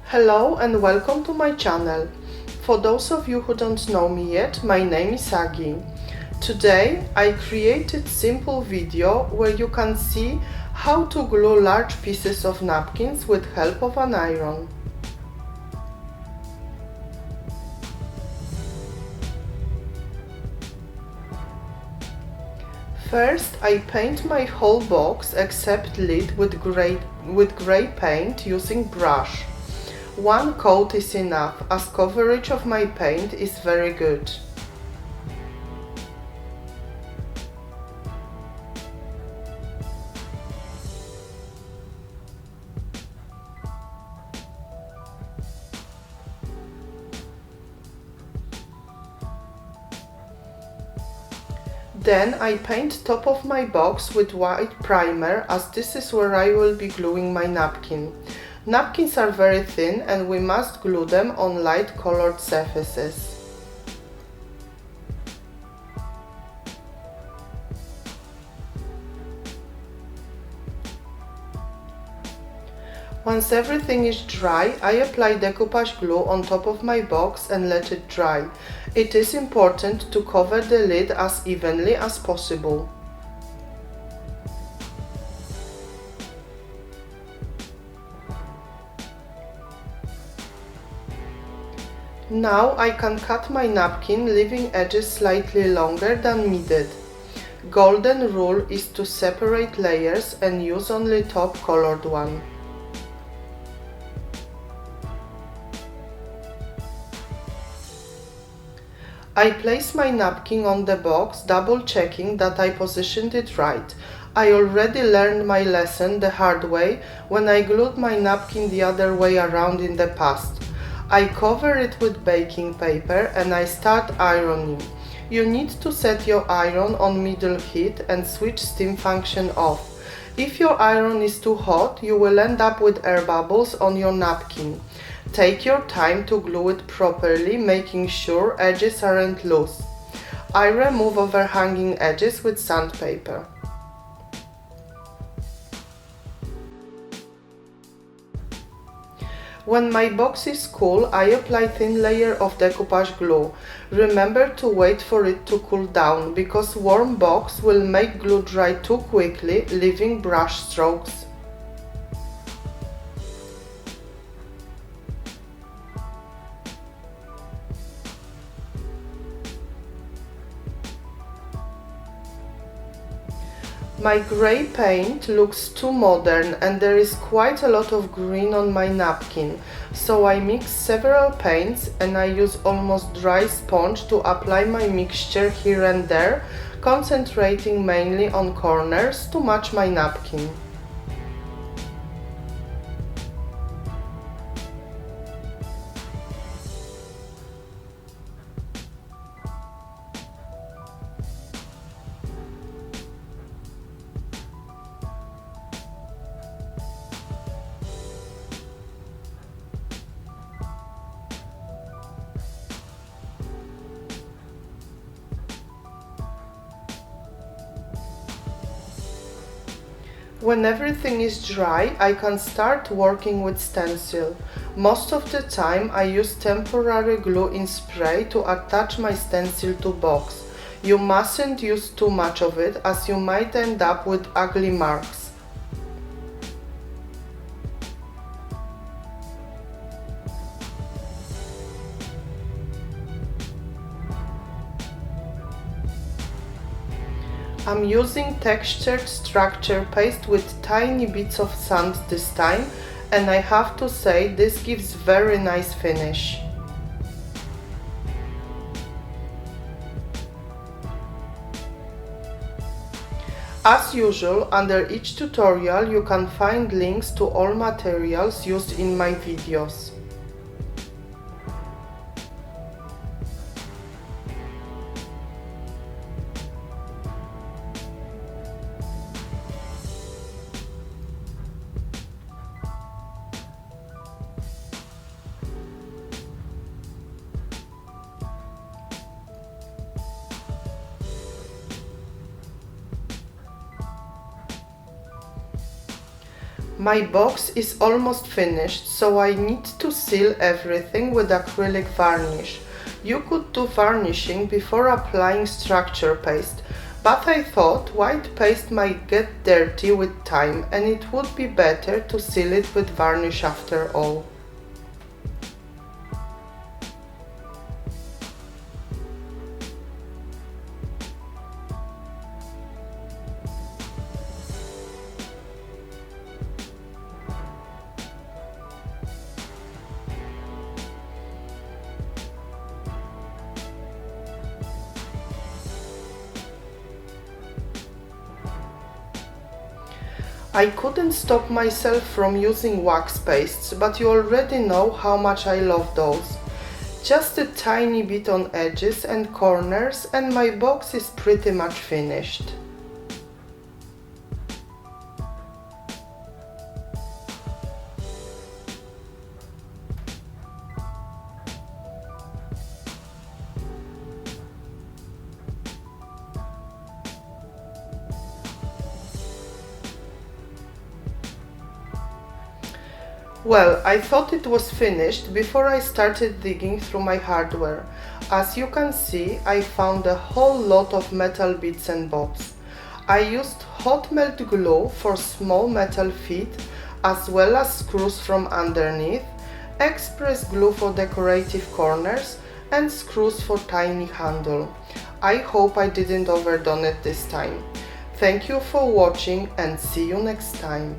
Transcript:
Hello and welcome to my channel. For those of you who don't know me yet, my name is Aggie. Today I created simple video where you can see how to glue large pieces of napkins with help of an iron. First, I paint my whole box except lid with grey paint using brush. One coat is enough, as coverage of my paint is very good. Then I paint top of my box with white primer, as this is where I will be gluing my napkin. Napkins are very thin and we must glue them on light colored surfaces. Once everything is dry, I apply decoupage glue on top of my box and let it dry. It is important to cover the lid as evenly as possible. Now I can cut my napkin, leaving edges slightly longer than needed. Golden rule is to separate layers and use only top colored one. I place my napkin on the box, double checking that I positioned it right. I already learned my lesson the hard way when I glued my napkin the other way around in the past. I cover it with baking paper and I start ironing. You need to set your iron on middle heat and switch steam function off. If your iron is too hot, you will end up with air bubbles on your napkin. Take your time to glue it properly, making sure edges aren't loose. I remove overhanging edges with sandpaper. When my box is cool, I apply thin layer of decoupage glue. Remember to wait for it to cool down, because warm box will make glue dry too quickly, leaving brush strokes. My grey paint looks too modern and there is quite a lot of green on my napkin, so I mix several paints and I use almost dry sponge to apply my mixture here and there, concentrating mainly on corners to match my napkin. When everything is dry, I can start working with stencil. Most of the time I use temporary glue in spray to attach my stencil to box. You mustn't use too much of it, as you might end up with ugly marks. I'm using textured structure paste with tiny bits of sand this time, and I have to say this gives very nice finish. As usual, under each tutorial you can find links to all materials used in my videos. My box is almost finished, so I need to seal everything with acrylic varnish. You could do varnishing before applying structure paste, but I thought white paste might get dirty with time and it would be better to seal it with varnish after all. I couldn't stop myself from using wax pastes, but you already know how much I love those. Just a tiny bit on edges and corners and my box is pretty much finished. Well, I thought it was finished before I started digging through my hardware. As you can see, I found a whole lot of metal bits and bobs. I used hot melt glue for small metal feet, as well as screws from underneath, express glue for decorative corners, and screws for tiny handle. I hope I didn't overdone it this time. Thank you for watching and see you next time.